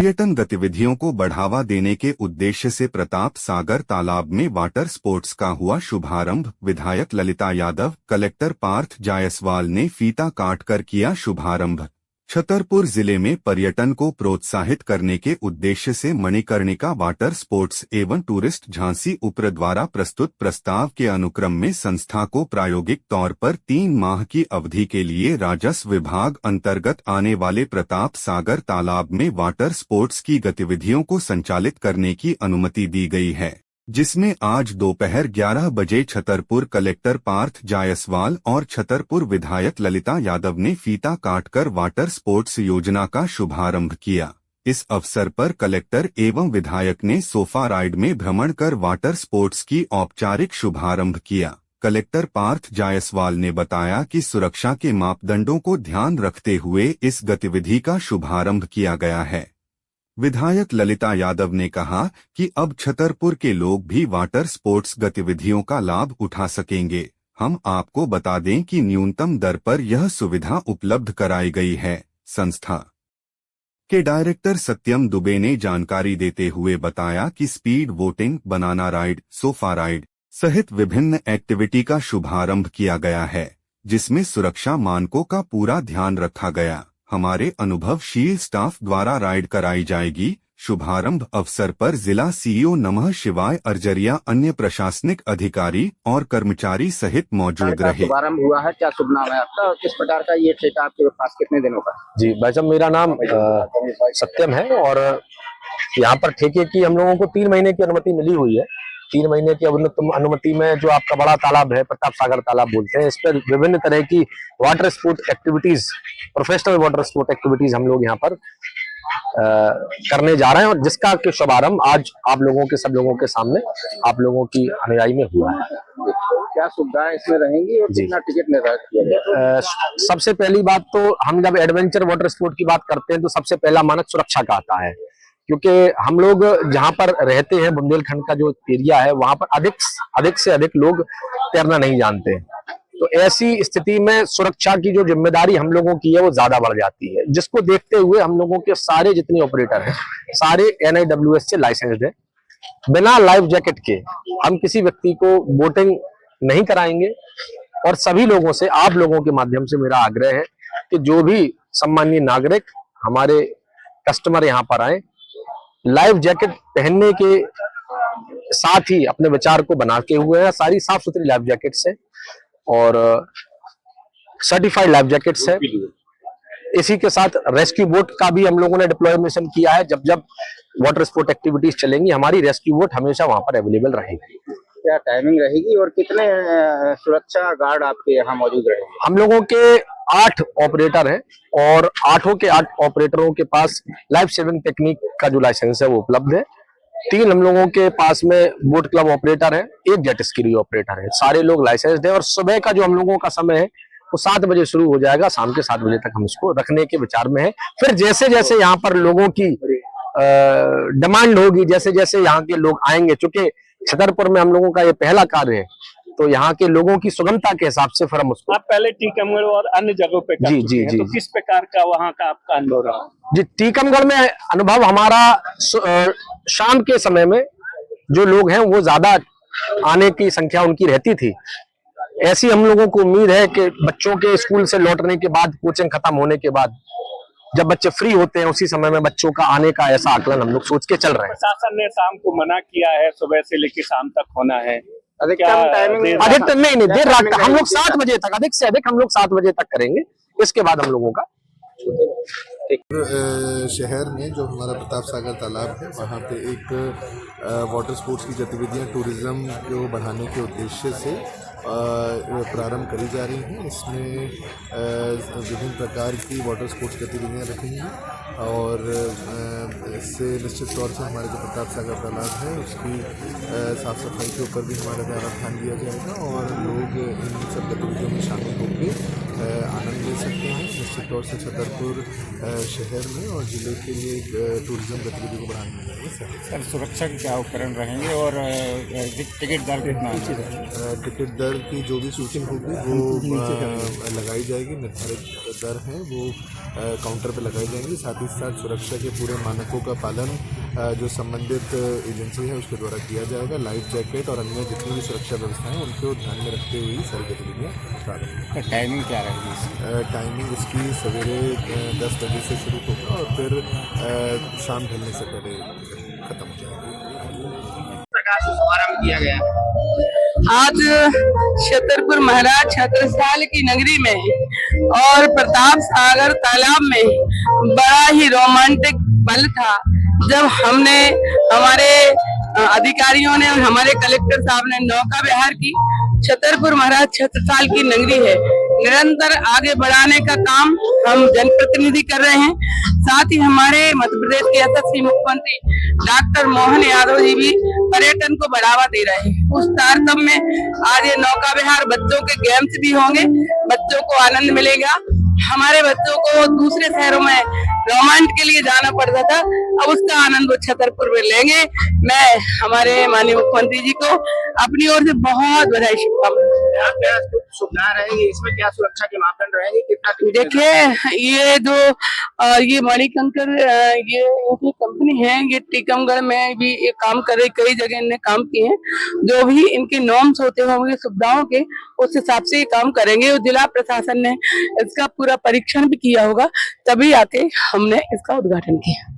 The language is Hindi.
पर्यटन गतिविधियों को बढ़ावा देने के उद्देश्य से प्रताप सागर तालाब में वाटर स्पोर्ट्स का हुआ शुभारंभ। विधायक ललिता यादव, कलेक्टर पार्थ जायसवाल ने फीता काटकर किया शुभारंभ। छतरपुर जिले में पर्यटन को प्रोत्साहित करने के उद्देश्य से मणिकर्णिका वाटर स्पोर्ट्स एवं टूरिस्ट झांसी उप्र द्वारा प्रस्तुत प्रस्ताव के अनुक्रम में संस्था को प्रायोगिक तौर पर 3 माह की अवधि के लिए राजस्व विभाग अंतर्गत आने वाले प्रताप सागर तालाब में वाटर स्पोर्ट्स की गतिविधियों को संचालित करने की अनुमति दी गई है, जिसमें आज दोपहर 11 बजे छतरपुर कलेक्टर पार्थ जायसवाल और छतरपुर विधायक ललिता यादव ने फीता काटकर वाटर स्पोर्ट्स योजना का शुभारंभ किया। इस अवसर पर कलेक्टर एवं विधायक ने सोफा राइड में भ्रमण कर वाटर स्पोर्ट्स की औपचारिक शुभारंभ किया। कलेक्टर पार्थ जायसवाल ने बताया कि सुरक्षा के मापदंडों को ध्यान रखते हुए इस गतिविधि का शुभारंभ किया गया है। विधायक ललिता यादव ने कहा कि अब छतरपुर के लोग भी वाटर स्पोर्ट्स गतिविधियों का लाभ उठा सकेंगे। हम आपको बता दें कि न्यूनतम दर पर यह सुविधा उपलब्ध कराई गई है। संस्था के डायरेक्टर सत्यम दुबे ने जानकारी देते हुए बताया कि speed boating, banana ride, sofa ride सहित विभिन्न एक्टिविटी का शुभारंभ किया गया है, जिसमें सुरक्षा मानकों का पूरा ध्यान रखा गया। हमारे अनुभवशील स्टाफ द्वारा राइड कराई जाएगी। शुभारंभ अवसर पर जिला सीईओ नमः शिवाय अर्जरिया, अन्य प्रशासनिक अधिकारी और कर्मचारी सहित मौजूद रहे। शुभारंभ हुआ है, क्या शुभ नाम है आपका और किस प्रकार का ये ठेका आपके पास कितने दिनों का? जी भाई साहब, मेरा नाम सत्यम है और यहाँ पर ठेके की हम लोगों को 3 महीने की अनुमति मिली हुई है। 3 महीने की अनुमति में जो आपका बड़ा तालाब है, प्रताप सागर तालाब बोलते हैं, इस पर विभिन्न तरह की water sport activities, professional water sport activities हम लोग यहाँ पर करने जा रहे हैं और जिसका के शुभारंभ आज आप लोगों के, सब लोगों के सामने आप लोगों की अनुयायी में हुआ है। क्या सुविधाएं इसमें रहेंगी और कितना टिकट निर्धारित किया गया? सबसे पहली बात तो हम जब एडवेंचर वाटर स्पोर्ट की बात करते हैं तो सबसे पहला मानक सुरक्षा का आता है, क्योंकि हम लोग जहां पर रहते हैं, बुंदेलखंड का जो एरिया है, वहां पर अधिक से अधिक लोग तैरना नहीं जानते। तो ऐसी स्थिति में सुरक्षा की जो जिम्मेदारी हम लोगों की है वो ज्यादा बढ़ जाती है, जिसको देखते हुए हम लोगों के सारे जितने ऑपरेटर हैं सारे NIWS से लाइसेंस्ड है। बिना लाइफ जैकेट के हम किसी व्यक्ति को बोटिंग नहीं कराएंगे और सभी लोगों से, आप लोगों के माध्यम से मेरा आग्रह है कि जो भी सम्मानीय नागरिक हमारे कस्टमर यहाँ पर आए, लाइफ जैकेट पहनने के साथ ही अपने विचार को बना के हुए हैं। सारी साफ सुथरी लाइफ जैकेट्स है और सर्टिफाइड लाइफ जैकेट्स है। इसी के साथ रेस्क्यू बोट का भी हम लोगों ने डिप्लॉयमेंट किया है। जब जब वाटर स्पोर्ट एक्टिविटीज चलेंगी, हमारी रेस्क्यू बोट हमेशा वहां पर अवेलेबल रहेगी। क्या टाइमिंग रहेगी और कितने सुरक्षा गार्ड आपके यहाँ मौजूद रहेंगे? हम लोगों के 8 ऑपरेटर हैं और 8 के 8 ऑपरेटरों के पास लाइफ सेविंग टेक्निक का जो लाइसेंस है वो उपलब्ध है। 3 हम लोगों के पास में बोट क्लब ऑपरेटर है, 1 जेट स्की ऑपरेटर है। सारे लोग लाइसेंस्ड है और सुबह का जो हम लोगों का समय है वो 7 बजे शुरू हो जाएगा, शाम के 7 बजे तक हम उसको रखने के विचार में है। फिर जैसे जैसे यहाँ पर लोगों की डिमांड होगी, जैसे जैसे यहाँ के लोग आएंगे, चूंकि छतरपुर में हम लोगों का ये पहला कार्य है, तो यहाँ के लोगों की सुगमता के हिसाब से फिर हम उसको, आप पहले टीकमगढ़ और अन्य जगहों पे कर चुके हैं, तो किस प्रकार का वहाँ का आपका अनुभव रहा? जी, टीकमगढ़ में अनुभव हमारा शाम के समय में जो लोग हैं वो ज्यादा आने की संख्या उनकी रहती थी। ऐसी हम लोगों को उम्मीद है कि बच्चों के स्कूल से लौटने के बाद, कोचिंग खत्म होने के बाद, जब बच्चे फ्री होते हैं उसी समय में बच्चों का आने का ऐसा आकलन हम लोग सोच के चल रहे हैं। प्रशासन ने शाम को मना किया है, सुबह से लेकर शाम तक होना है। अधिकतम टाइमिंग? अधिकतम नहीं, देर रात तक हम लोग 7 बजे तक, अधिक से अधिक हम लोग 7 बजे तक करेंगे। इसके बाद हम लोगों का शहर में जो हमारा प्रताप सागर तालाब है, वहाँ पे एक वाटर स्पोर्ट्स की गतिविधियाँ टूरिज्म को बढ़ाने के उद्देश्य से प्रारंभ करी जा रही हैं। इसमें विभिन्न प्रकार की वाटर स्पोर्ट्स गतिविधियाँ रखी हैं और इससे निश्चित तौर से हमारे जो प्रताप सागर तालाब है उसकी साफ़ सफाई के ऊपर भी हमारा ध्यान दिया जाएगा और लोग इन सब गतिविधियों में शामिल होकर आनंद ले सकते हैं। निश्चित तौर से छतरपुर शहर में और ज़िले के लिए टूरिज्म गतिविधि को बढ़ाने में जाएगा। सर, सुरक्षा के क्या उपकरण रहेंगे और टिकट दर कितना? टिकट दर की जो भी सूचना होगी वो लगाई जाएगी निर्धारित दर हैं वो काउंटर पे लगाई जाएंगी। साथ ही साथ सुरक्षा के पूरे मानकों का पालन जो संबंधित एजेंसी है उसके द्वारा किया जाएगा। लाइफ जैकेट और अन्य जितनी भी सुरक्षा व्यवस्थाएं उनको ध्यान में रखते हुए ही सारी गतिविधियाँ प्रारंभ। टाइमिंग क्या रहेगी इसकी? टाइमिंग इसकी सवेरे 10 बजे से शुरू होगा और फिर शाम ढलने से पहले खत्म हो जाएगा। प्रकार से शुभारंभ किया गया है। आज छतरपुर महाराज छत्रसाल की नगरी में और प्रताप सागर तालाब में बड़ा ही रोमांटिक पल था जब हमने हमारे अधिकारियों ने और हमारे कलेक्टर साहब ने नौका विहार की। छतरपुर महाराज छत्रसाल की नगरी है, निरंतर आगे बढ़ाने का काम हम जनप्रतिनिधि कर रहे हैं। साथ ही हमारे मध्य प्रदेश के यशस्वी मुख्यमंत्री डॉक्टर मोहन यादव जी भी पर्यटन को बढ़ावा दे रहे हैं। उस तारतम्य में आज ये नौका विहार, बच्चों के गेम्स भी होंगे, बच्चों को आनंद मिलेगा। हमारे बच्चों को दूसरे शहरों में रोमांच के लिए जाना पड़ता था, अब उसका आनंद वो छतरपुर में लेंगे। मैं हमारे माननीय मुख्यमंत्री जी को अपनी ओर से बहुत बधाई, शुभकामनाएं। क्या सुविधाएं रहेंगी इसमें, क्या सुरक्षा के मापदंड रहेंगे, कितना? देखिए ये जो ये मणिकंकर ये इनकी कंपनी है, ये टीकमगढ़ में भी ये काम कर रही, कई जगह इनने काम किए हैं। जो भी इनके नॉर्म्स होते होंगे सुविधाओं के, उस हिसाब से ये काम करेंगे। जिला प्रशासन ने इसका पूरा परीक्षण भी किया होगा, तभी आके हमने इसका उद्घाटन किया।